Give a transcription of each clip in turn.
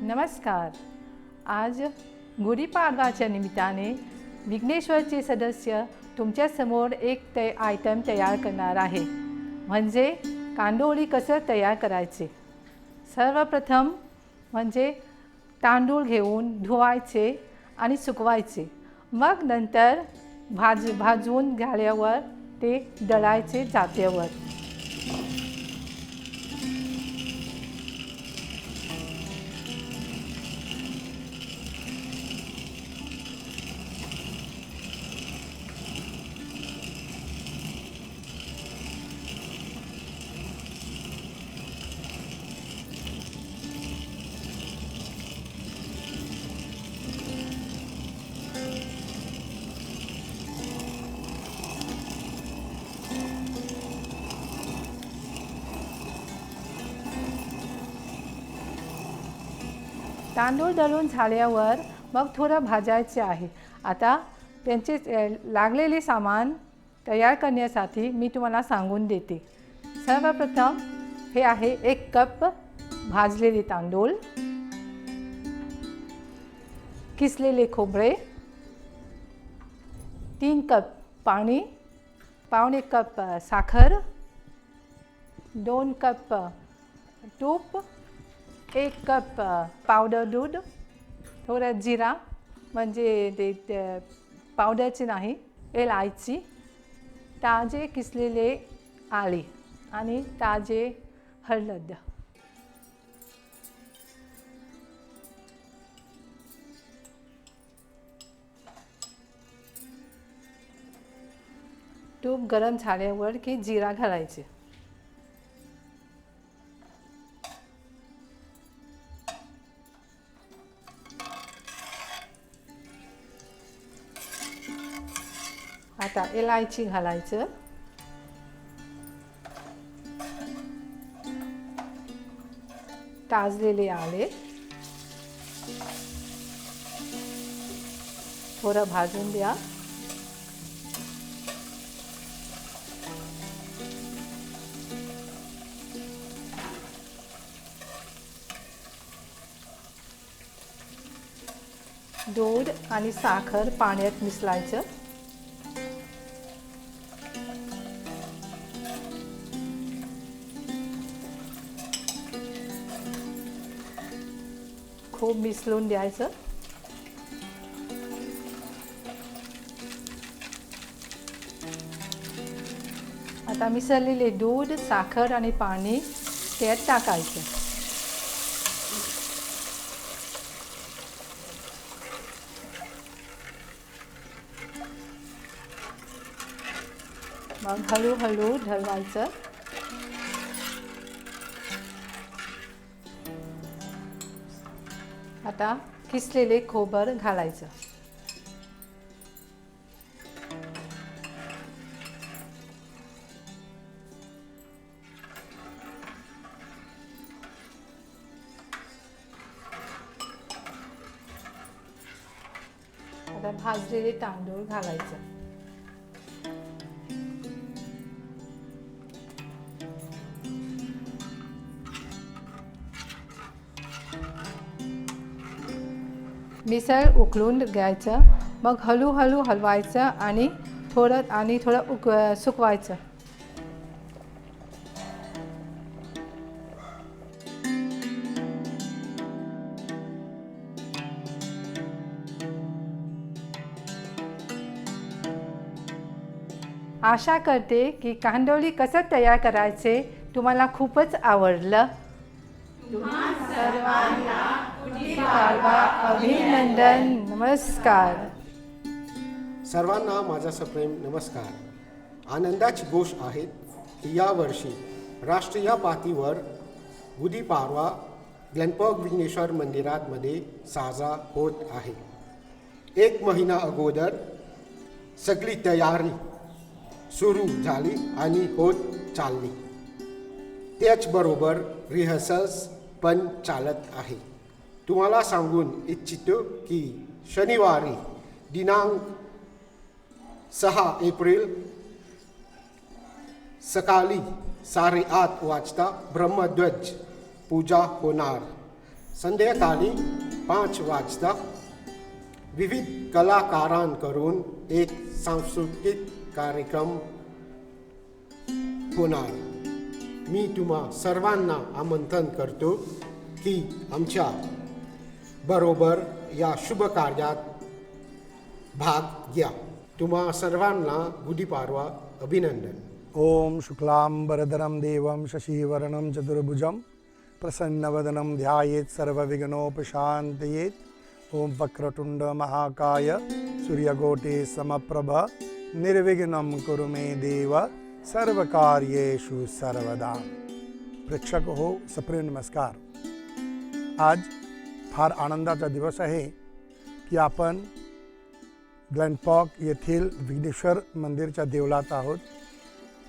नमस्कार. आज गुढीपाडवाच्या निमित्ताने विघ्नेश्वरचे सदस्य तुमच्यासमोर एक आयटम तयार करणार आहे, म्हणजे कांदोळी कसं तयार करायचे. सर्वप्रथम म्हणजे तांदूळ घेऊन धुवायचे आणि सुकवायचे, मग नंतर भाजून झाल्यावर ते दळायचे जात्यावर. तांदूळ दळून झाल्यावर मग थोडं भाजायचे आहे. आता त्यांचे लागलेले सामान तयार करण्यासाठी मी तुम्हाला सांगून देते. सर्वप्रथम हे आहे 1 कप भाजलेले तांदूळ, किसलेले खोबरे, 3 कप पाणी, पावणे कप साखर, 2 कप तूप, 1 कप पावडर दूध, थोडा जिरा म्हणजे ते पावडरचे नाही, इलायची, ताजे किसलेले आले आणि ताजे हळद. तूप गरम झाल्यावर की जिरा घालायचे. आता इलायची घालायचं, ताजलेले आले, थोडं भाजून द्या. दूध आणि साखर पाण्यात मिसळायचं. खूप मिसळून द्यायचं. आता मिसळलेले दूध, साखर आणि पाणी त्यात टाकायचं. मग हळूहळू ढवळायचं. आता किसलेले खोबर घालायचं. आता भाजलेले तांदूळ घालायचं. मिसळ उकळून घ्यायचं, मग हळूहळू हलवायचं आणि थोडं सुकवायचं. आशा करते की कांदोळी कसं तयार करायचे तुम्हाला खूपच आवडलं. सर्वांना गुढीपाडवा अभिनंदन. नमस्कार. सर्वांना माझा सप्रेम नमस्कार. आनंदाची गोष्ट आहे की यावर्षी राष्ट्रीय पातळीवर गुढीपाडवा गणपत विघ्नेश्वर मंदिरामध्ये साजरा होत आहे. 1 महिना अगोदर सगळी तयारी सुरू झाली आणि होत चालली. त्याचबरोबर रिहर्सल्स पण चालत आहे. तुम्हाला सांगून इच्छितो की शनिवारी दिनांक 6 एप्रिल सकाळी 8:30 वाजता ब्रह्मध्वज पूजा होणार. संध्याकाळी 5 वाजता विविध कलाकारांकडून एक सांस्कृतिक कार्यक्रम होणार. मी तुम्हा सर्वांना आमंत्रण करतो की आमच्या बरोबर या शुभ कार्यात भाग घ्या. तुम्हा सर्वांना गुढीपाडवा अभिनंदन. ओम शुक्लांबरधरं देवं शशिवर्णं चतुर्भुजं प्रसन्नवदनं ध्यायेत् सर्वविघ्नोपशान्तयेत्. ओम वक्रतुंड महाकाय सूर्यकोटि समप्रभ निर्विघ्नं कुरु मे देव सर्वकार्येषु सर्वदा. प्रेक्षक हो, सप्रेम नमस्कार. आज फार आनंदाचा दिवस आहे की आपण ग्लॅनपॉक येथील विघ्नेश्वर मंदिरच्या देवळात आहोत,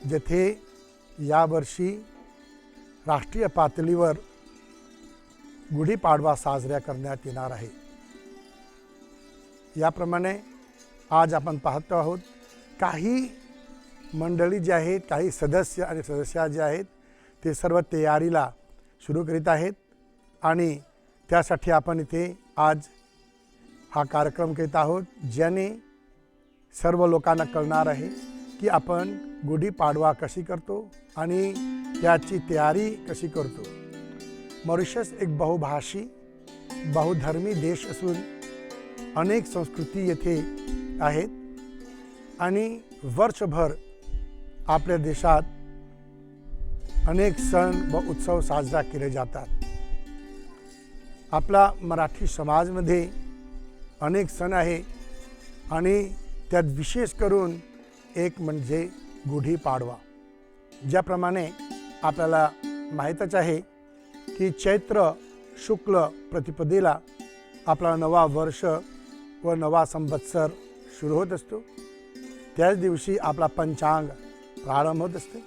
जेथे यावर्षी राष्ट्रीय पातळीवर गुढीपाडवा साजरा करण्यात येणार आहे. याप्रमाणे आज आपण पाहतो आहोत काही मंडळी जे आहेत, काही सदस्य आणि सदस्या जे आहेत ते सर्व तयारीला सुरू करीत आहेत आणि त्यासाठी आपण इथे आज हा कार्यक्रम करीत आहोत, ज्याने सर्व लोकांना कळणार आहे की आपण गुढीपाडवा कशी करतो आणि त्याची तयारी कशी करतो. मॉरिशस एक बहुभाषी बहुधर्मी देश असून अनेक संस्कृती येथे आहेत आणि वर्षभर आपल्या देशात अनेक सण व उत्सव साजरा केले जातात. आपला मराठी समाजमध्ये अनेक सण आहे आणि त्यात विशेष करून एक म्हणजे गुढीपाडवा. ज्याप्रमाणे आपल्याला माहीतच आहे की चैत्र शुक्ल प्रतिपदेला आपला नवा वर्ष व नवा संवत्सर सुरू होत असतो. त्याच दिवशी आपला पंचांग प्रारंभ होत असते.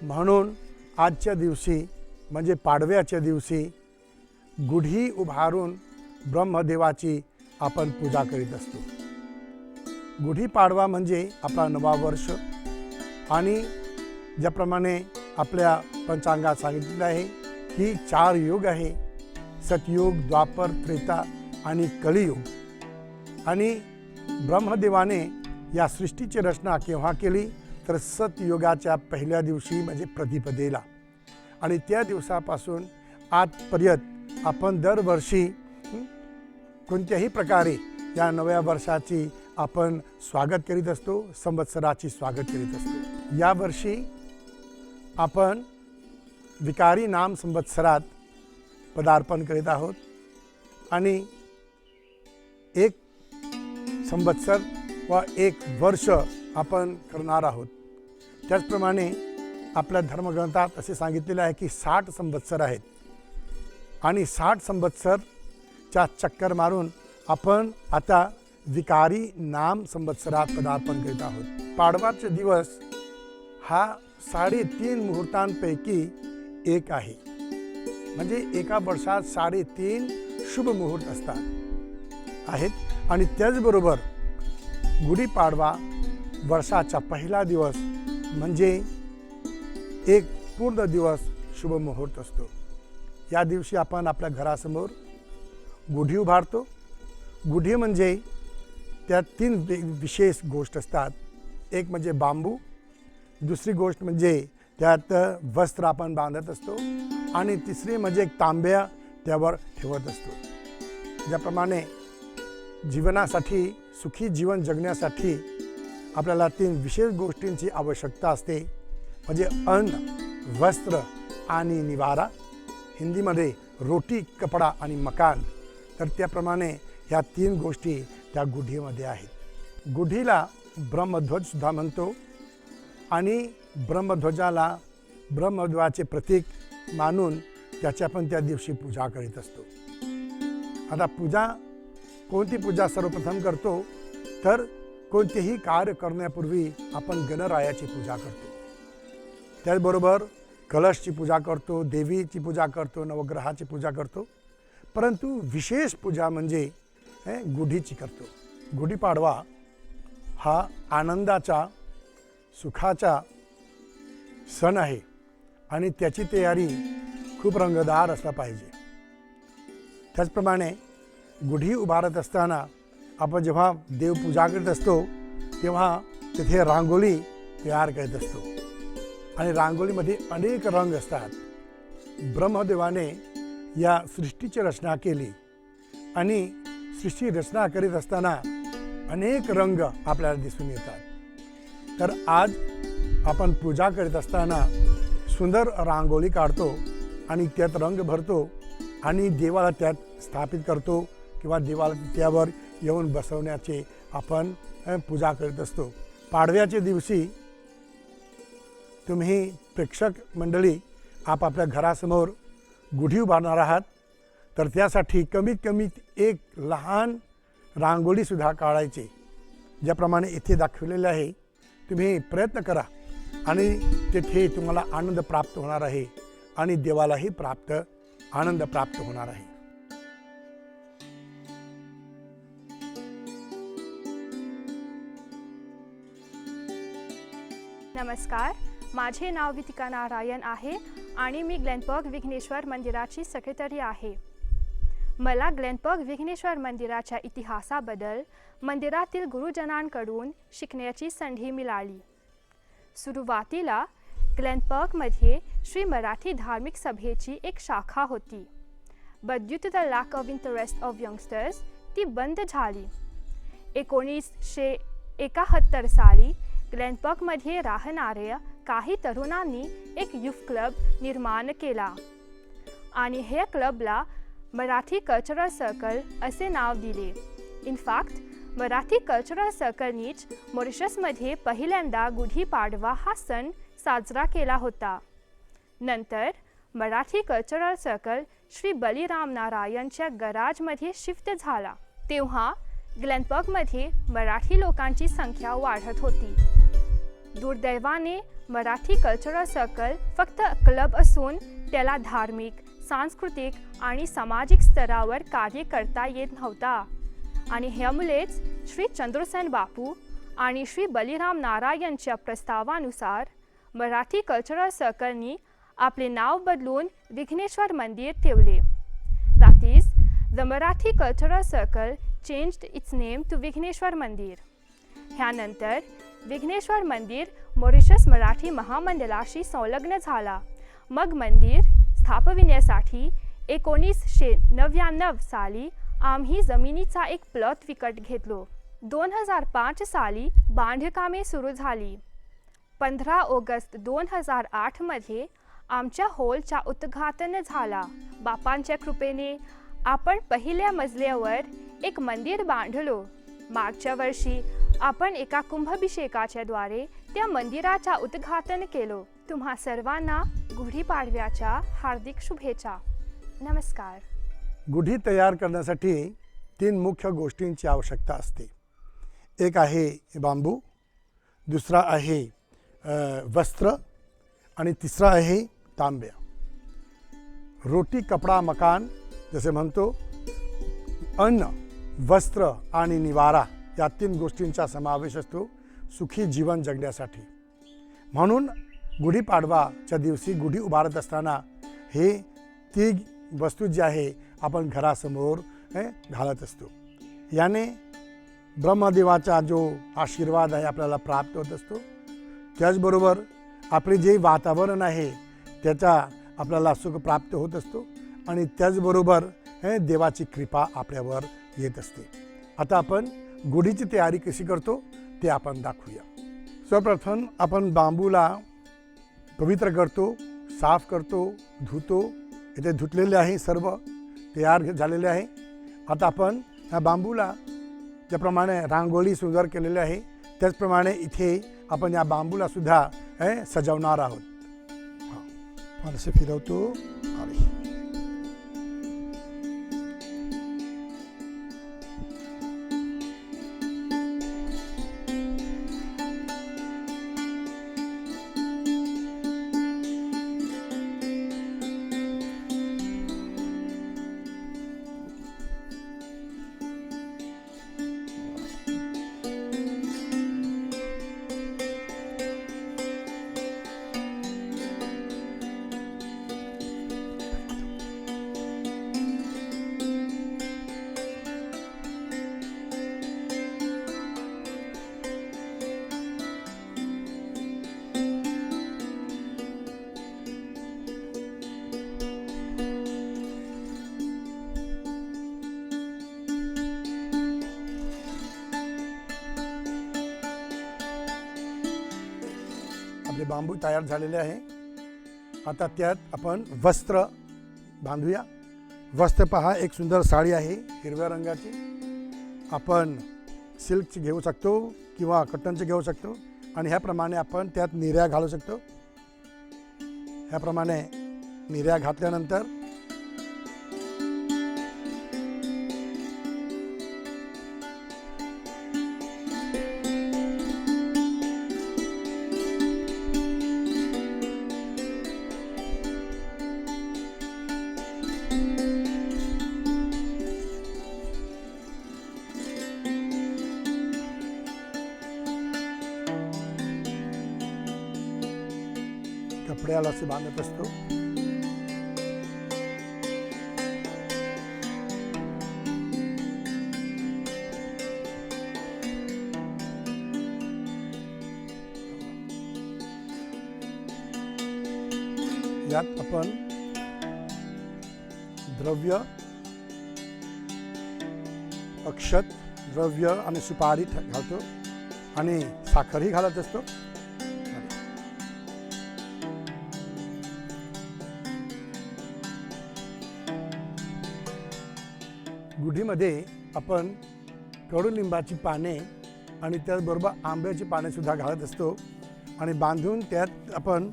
म्हणून आजच्या दिवशी म्हणजे पाडव्याच्या दिवशी गुढी उभारून ब्रह्मदेवाची आपण पूजा करीत असतो. गुढीपाडवा म्हणजे आपला नवा वर्ष आणि ज्याप्रमाणे आपल्या पंचांगात सांगितलेलं आहे की 4 युग आहे, सतयुग, द्वापर, त्रेता आणि कलियुग. आणि ब्रह्मदेवाने या सृष्टीची रचना केव्हा केली तर सतयुगाच्या पहिल्या दिवशी म्हणजे प्रतिपदेला. आणि त्या दिवसापासून आजपर्यंत आपण दरवर्षी कोणत्याही प्रकारे या नव्या वर्षाची आपण स्वागत करीत असतो, संवत्सराची स्वागत करीत असतो. यावर्षी आपण विकारी नाम संवत्सरात पदार्पण करीत आहोत आणि एक संवत्सर व एक वर्ष आपण करणार आहोत. त्याचप्रमाणे आपल्या धर्मग्रंथात असे सांगितलेले आहे की 60 संवत्सर आहेत आणि 60 संवत्सरच्या चक्कर मारून आपण आता विकारी नाम संवत्सरात पदार्पण करीत आहोत. पाडवाचा दिवस हा 3.5 मुहूर्तांपैकी एक आहे. म्हणजे एका वर्षात 3.5 शुभ मुहूर्त असतात आहेत. आणि त्याचबरोबर गुढीपाडवा वर्षाचा पहिला दिवस म्हणजे एक पूर्ण दिवस शुभ मुहूर्त असतो. या दिवशी आपण आपल्या घरासमोर गुढी उभारतो. गुढी म्हणजे त्यात 3 विशेष गोष्ट असतात. एक म्हणजे बांबू, दुसरी गोष्ट म्हणजे त्यात वस्त्र आपण बांधत असतो आणि तिसरी म्हणजे एक तांब्या त्यावर ठेवत असतो. ज्याप्रमाणे जीवनासाठी, सुखी जीवन जगण्यासाठी आपल्याला 3 विशेष गोष्टींची आवश्यकता असते, म्हणजे अन्न, वस्त्र आणि निवारा. हिंदीमध्ये रोटी, कपडा आणि मकान. तर त्याप्रमाणे ह्या 3 गोष्टी त्या गुढीमध्ये आहेत. गुढीला ब्रह्मध्वज सुद्धा म्हणतो आणि ब्रह्मध्वजाला ब्रह्मध्वजाचे प्रतीक मानून त्याची आपण त्या दिवशी पूजा करीत असतो. आता कोणती पूजा सर्वप्रथम करतो तर कोणतेही कार्य करण्यापूर्वी आपण गणरायाची पूजा करतो. त्याचबरोबर कलशची पूजा करतो, देवीची पूजा करतो, नवग्रहाची पूजा करतो. परंतु विशेष पूजा म्हणजे गुढीची करतो. गुढीपाडवा हा आनंदाचा, सुखाचा सण आहे आणि त्याची तयारी खूप रंगतदार असला पाहिजे. त्याचप्रमाणे गुढी उभारत असताना आपण जेव्हा देवपूजा करत असतो तेव्हा तिथे रांगोळी तयार करत असतो आणि रांगोळीमध्ये अनेक रंग असतात. ब्रह्मदेवाने या सृष्टीची रचना केली आणि सृष्टी रचना करीत असताना अनेक रंग आपल्याला दिसून येतात. तर आज आपण पूजा करीत असताना सुंदर रांगोळी काढतो आणि त्यात रंग भरतो आणि देवाला त्यात स्थापित करतो किंवा देवाला त्यावर येऊन बसवण्याचे आपण पूजा करीत असतो. पाडव्याच्या दिवशी तुम्ही प्रेक्षक मंडळी आपापल्या घरासमोर गुढी उभारणार आहात, तर त्यासाठी कमीत कमी एक लहान रांगोळीसुद्धा काढायची. ज्याप्रमाणे इथे दाखवलेले आहे तुम्ही प्रयत्न करा आणि तिथे तुम्हाला आनंद प्राप्त होणार आहे आणि देवालाही आनंद प्राप्त होणार आहे. नमस्कार, माझे नाव वितिका नारायण आहे आणि मी ग्लेनबर्ग विघ्नेश्वर मंदिराची सेक्रेटरी आहे. मला ग्लेनबर्ग विघ्नेश्वर मंदिराच्या इतिहासाबद्दल मंदिरातील गुरुजनांकडून शिकण्याची संधी मिळाली. सुरुवातीला ग्लेनबर्गमध्ये श्री मराठी धार्मिक सभेची एक शाखा होती. But due to the lack of interest of youngsters ती बंद झाली. 1971 साली ग्लेनबर्गमध्ये राहणाऱ्या काही तरुणांनी एक युथ क्लब निर्माण केला आणि ह्या क्लबला मराठी कल्चरल सर्कल असे नाव दिले. इनफॅक्ट मराठी कल्चरल सर्कलनीच मॉरिशसमध्ये पहिल्यांदा गुढीपाडवा हा सण साजरा केला होता. नंतर मराठी कल्चरल सर्कल श्री बलिराम नारायणच्या गराजमध्ये शिफ्ट झाला. तेव्हा ग्लेनबर्गमध्ये मराठी लोकांची संख्या वाढत होती. दुर्दैवाने मराठी कल्चरल सर्कल फक्त क्लब असून त्याला धार्मिक, सांस्कृतिक आणि सामाजिक स्तरावर कार्य करता येत नव्हता आणि ह्यामुळेच श्री चंद्रसेन बापू आणि श्री बलिराम नारायणच्या प्रस्तावानुसार मराठी कल्चरल सर्कलनी आपले नाव बदलून विघ्नेश्वर मंदिर ठेवले. That is the Marathi cultural circle changed its name to Vighneshwar Mandir. ह्यानंतर विघ्नेश्वर मंदिर मॉरिशस मराठी महामंडळाशी संलग्न झाला. मग मंदिर स्थापविण्यासाठी 1999 साली आम्ही जमिनीचा एक प्लॉट विकत घेतलो. 2005 साली बांधकामे सुरू झाली. 15 ऑगस्ट 2008 मध्ये आमच्या हॉलचा उद्घाटन झाला. बापांच्या कृपेने आपण पहिल्या मजल्यावर एक मंदिर बांधलो. मागच्या वर्षी आपण एका कुंभाभिषेकाच्या द्वारे त्या मंदिराचा उद्घाटन केलो. तुम्हा सर्वांना गुढीपाडव्याच्या हार्दिक शुभेच्छा. नमस्कार. गुढी तयार करण्यासाठी 3 मुख्य गोष्टींची आवश्यकता असते. एक आहे बांबू, दुसरा आहे वस्त्र आणि तिसरा आहे तांब्या. रोटी, कपडा, मकान जसे म्हणतो, अन्न, वस्त्र आणि निवारा या 3 गोष्टींचा समावेश असतो सुखी जीवन जगण्यासाठी. म्हणून गुढीपाडवाच्या दिवशी गुढी उभारत असताना हे 3 वस्तू जी आहे आपण घरासमोर घालत असतो. याने ब्रह्मदेवाचा जो आशीर्वाद आहे आपल्याला प्राप्त होत असतो. त्याचबरोबर आपले जे वातावरण आहे त्याचा आपल्याला सुख प्राप्त होत असतो आणि त्याचबरोबर देवाची कृपा आपल्यावर येत असते. आता आपण गुढीची तयारी कशी करतो ते आपण दाखवूया. सर्वप्रथम आपण बांबूला पवित्र करतो, साफ करतो, धुतो. इथे धुतलेले आहे, सर्व तयार झालेले आहे. आता आपण ह्या बांबूला ज्याप्रमाणे रांगोळी सुंदर केलेली आहे त्याचप्रमाणे इथे आपण या बांबूला सुद्धा सजवणार आहोत. फारसे फिरवतो आणि आपले बांबू तयार झालेले आहे. आता त्यात आपण वस्त्र बांधूया. वस्त्र पहा, एक सुंदर साडी आहे हिरव्या रंगाची. आपण सिल्कची घेऊ शकतो किंवा कॉटनची घेऊ शकतो आणि ह्याप्रमाणे आपण त्यात निर्या घालू शकतो. ह्याप्रमाणे निर्या घातल्यानंतर कपड्याला असे बांधत असतो. यात आपण द्रव्य, अक्षत, द्रव्य आणि सुपारी घालतो आणि साखरही घालत असतो. गुढीमध्ये आपण कडुलिंबाची पाने आणि त्याचबरोबर आंब्याची पाने सुद्धा घालत असतो आणि बांधून त्यात आपण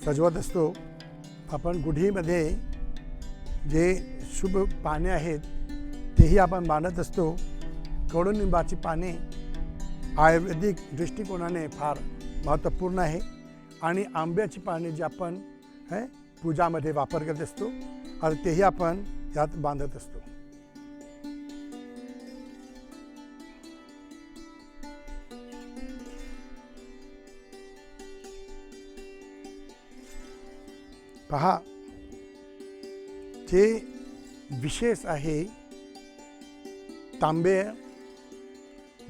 सजवत असतो. आपण गुढीमध्ये जे शुभ पाने आहेत तेही आपण बांधत असतो. कडुलिंबाची पाने आयुर्वेदिक दृष्टिकोनाने फार महत्त्वपूर्ण आहे आणि आंब्याची पाने जी आपण पूजामध्ये वापर करत असतो आणि तेही आपण यात बांधत असतो. पहा, जे विशेष आहे तांबे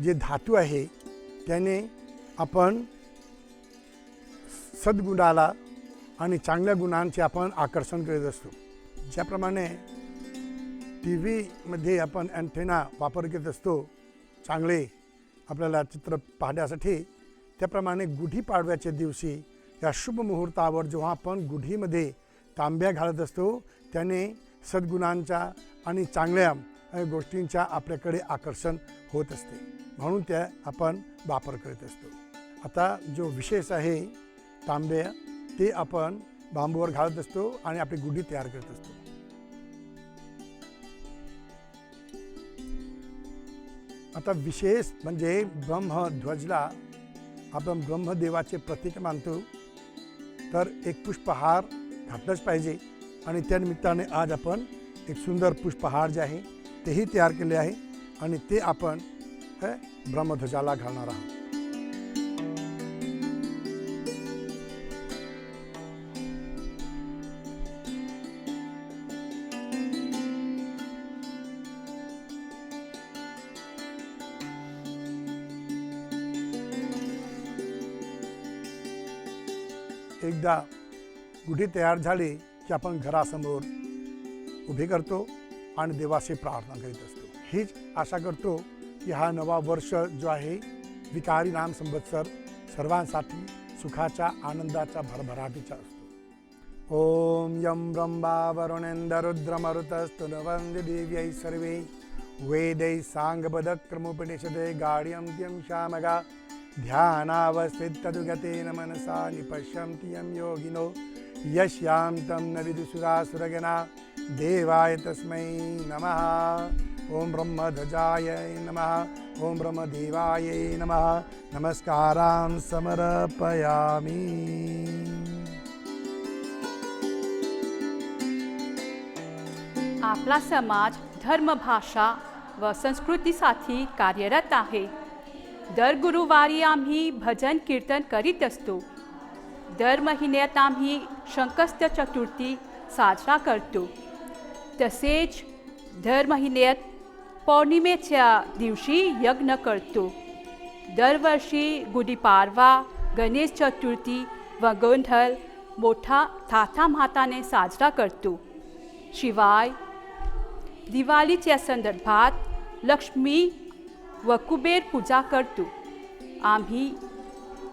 जे धातू आहे त्याने आपण सद्गुणाला आणि चांगल्या गुणांचे आपण आकर्षण करत असतो. ज्याप्रमाणे टी व्हीमध्ये आपण अँटेना वापर करत असतो चांगले आपल्याला चित्र पाहण्यासाठी, त्याप्रमाणे गुढीपाडव्याच्या दिवशी या शुभ मुहूर्तावर जेव्हा आपण गुढीमध्ये तांब्या घालत असतो त्याने सद्गुणांच्या आणि चांगल्या गोष्टींच्या आपल्याकडे आकर्षण होत असते, म्हणून त्या आपण वापर करत असतो. आता जो विशेष आहे तांब्या ते आपण बांबूवर घालत असतो आणि आपली गुढी तयार करत असतो. आता विशेष म्हणजे ब्रह्मध्वजला आपण ब्रह्मदेवाचे प्रतीक मानतो, तर एक पुष्पहार घातलंच पाहिजे आणि त्यानिमित्ताने आज आपण एक सुंदर पुष्पहार जे आहे तेही तयार केले आहे आणि ते आपण ब्रह्मध्वजाला घालणार आहोत. एकदा गुढी तयार झाली की आपण घरासमोर उभी करतो आणि देवाशी प्रार्थना करीत असतो. हीच आशा करतो की हा नवा वर्ष जो आहे विकारी नाम संवत्सर सर्वांसाठी सुखाच्या आनंदाच्या भरभराटीचा असतो. ओम यम ब्रह्मा वरुणेंद्र रुद्रमरुतस्तुनवंदे देव्यै सर्वे वेदै सांगबदक्रमोपनिषदे गाढ्यन्त्यं श्यामगा ध्यानावस्थितदुगतेन मनसा निपश्यन्ति यं योगिनो यस्यां तं न विदुषुरासुरगणा देवाय तस्मै नमः. ओम ब्रह्मध्वजाय नमः. ओम ब्रह्मदेवाय नमः. नमस्कारां समर्पयामि. आपला समाज धर्म, भाषा व संस्कृतीसाठी कार्यरत आहे. दर गुरुवारी आम्ही भजन कीर्तन करीत असतो. दर महिन्यात आम्ही संकष्ट चतुर्थी साजरा करतो. तसेच दर महिन्यात पौर्णिमेच्या दिवशी यज्ञ करतो. दरवर्षी गुढीपाडवा, गणेश चतुर्थी व गोंधळ मोठा थाटामाटाने साजरा करतो. शिवाय दिवाळीच्या संदर्भात लक्ष्मी व कुबेर पूजा करतो. आम्ही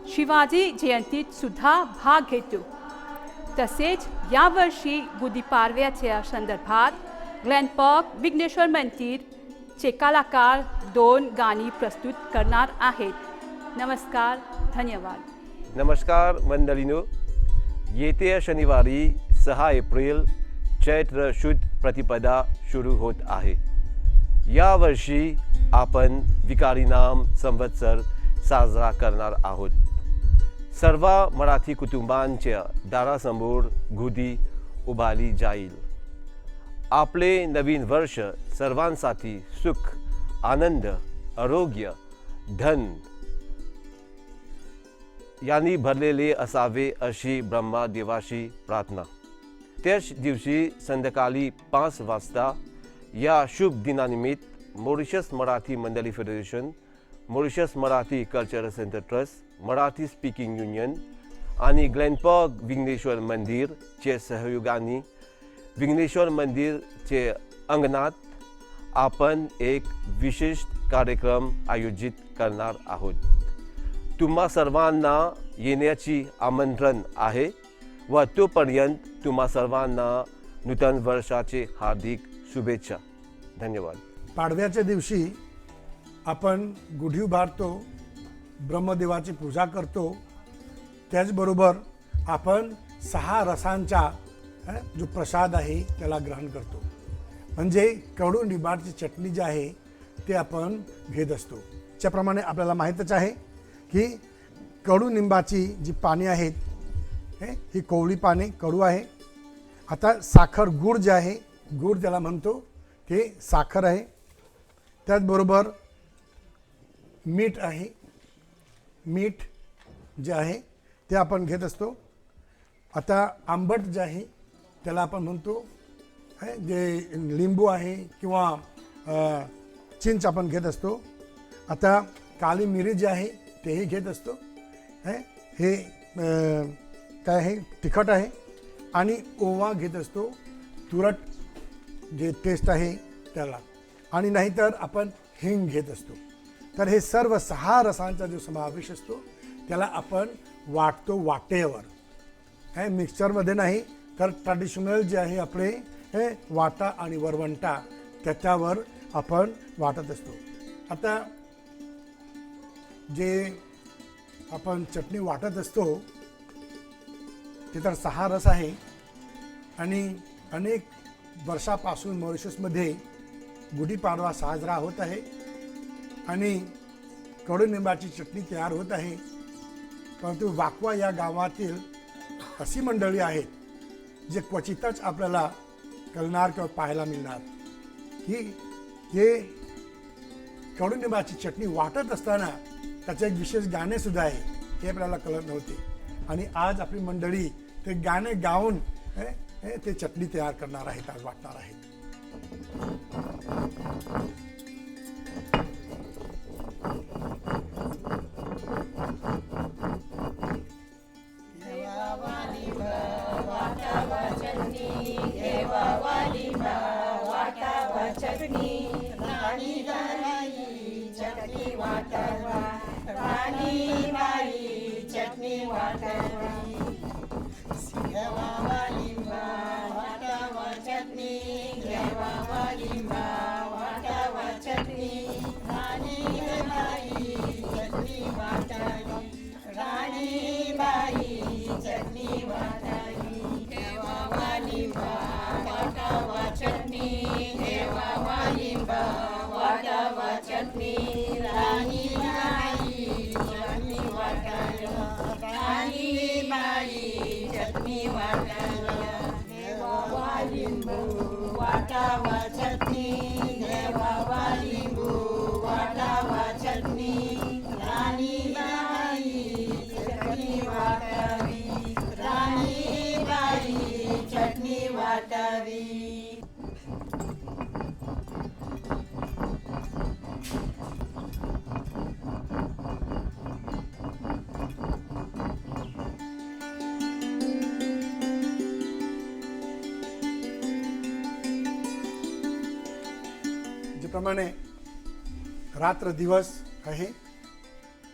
शिवाजी जयंतीत सुद्धा भाग घेतो. तसेच यावर्षी गुढीपाडव्याच्या संदर्भात ग्लॅनपॉक विघ्नेश्वर मंदिरचे कलाकार 2 गाणी प्रस्तुत करणार आहेत. नमस्कार, धन्यवाद. नमस्कार मंडळींनो, येत्या शनिवारी 6 एप्रिल चैत्र शुद्ध प्रतिपदा सुरू होत आहे. यावर्षी आपण विकारी नाम संवत्सर साजरा करणार आहोत. सर्व मराठी कुटुंबांच्या दारासमोर गुढी उभारली जाईल. आपले नवीन वर्ष सर्वांसाठी सुख, आनंद, आरोग्य, धन यांनी भरलेले असावे अशी ब्रह्मदेवाशी प्रार्थना. त्याच दिवशी संध्याकाळी 5 वाजता या शुभ दिनानिमित्त मॉरिशस मराठी मंडळी federation, Mauritius Marathi cultural centre trust, Marathi speaking union आणि ग्लॅनपॉक विघ्नेश्वर मंदिरचे सहयोगाने विघ्नेश्वर मंदिरचे अंगणात आपण एक विशेष कार्यक्रम आयोजित करणार आहोत. तुम्हा सर्वांना येण्याची आमंत्रण आहे व तोपर्यंत तुम्हा सर्वांना नूतन वर्षाचे हार्दिक शुभेच्छा. धन्यवाद. पाडव्याच्या दिवशी आपण गुढी उभारतो, ब्रह्मदेवाची पूजा करतो. त्याचबरोबर आपण 6 रसांचा जो प्रसाद आहे त्याला ग्रहण करतो. म्हणजे कडुनिंबाची चटणी जी आहे ते आपण घेत असतो. त्याप्रमाणे आपल्याला माहीतच आहे की कडुनिंबाची जी पाने आहेत ही कोवळी पाने, कडू आहे. आता साखर, गूळ जे आहे, गूळ त्याला म्हणतो ते साखर आहे. त्याचबरोबर मीठ आहे. मीठ जे आहे ते आपण घेत असतो. आता आंबट जे आहे त्याला आपण म्हणतो जे लिंबू आहे किंवा चिंच आपण घेत असतो. आता काली मिरी जी आहे तेही घेत असतो. हे काय आहे, तिखट आहे. आणि ओवा घेत असतो, तुरट जे टेस्ट आहे त्याला. आणि नाहीतर आपण हिंग घेत असतो. तर हे सर्व 6 रसांचा जो समावेश असतो त्याला आपण वाटतो वाटेवर. मिक्सचरमध्ये नाही, तर ट्रॅडिशनल जे आहे आपले हे वाटा आणि वरवंटा त्याच्यावर आपण वाटत असतो. आता जे आपण चटणी वाटत असतो ते तर 6 रस आहे. आणि अनेक वर्षापासून मॉरिशसमध्ये गुढीपाडवा साजरा होत आहे आणि कडुनिंबाची चटणी तयार होत आहे. परंतु वाकवा या गावातील अशी मंडळी आहेत जे क्वचितच आपल्याला कळणार किंवा पाहायला मिळणार की हे कडुनिंबाची चटणी वाटत असताना त्याचे एक विशेष गाणे सुद्धा आहे, हे आपल्याला कळत नव्हते. आणि आज आपली मंडळी ते गाणे गाऊन ते चटणी तयार करणार आहेत, आज वाटणार आहेत. ज्याप्रमाणे रात्र दिवस आहे,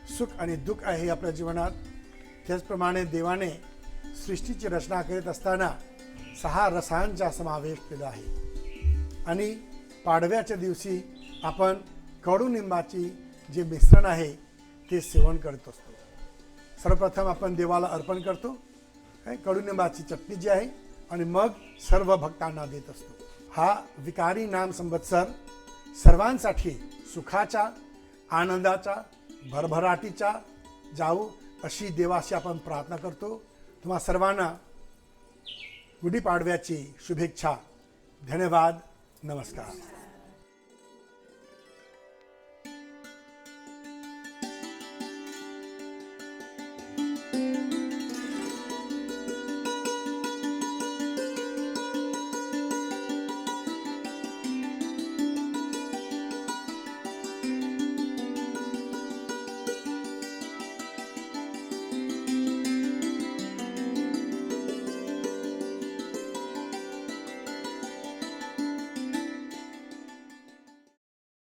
सुख आणि दुःख आहे आपल्या जीवनात, त्याचप्रमाणे देवाने सृष्टीची रचना करीत असताना 6 रसांचा समावेश केला आहे. आणि पाडव्याच्या दिवशी आपण कडुनिंबाची जे मिश्रण आहे ते सेवन करत असतो. सर्वप्रथम आपण देवाला अर्पण करतो कडुनिंबाची चटणी जी आहे, आणि मग सर्व भक्तांना देत असतो. हा विकारी नाम संवत्सर सर्वांसाठी सुखाचा, आनंदाचा, भरभराटीचा जाऊ अशी देवाशी आपण प्रार्थना करतो. तुम्हा सर्वांना गुढीपाडव्याची शुभेच्छा. धन्यवाद. नमस्कार.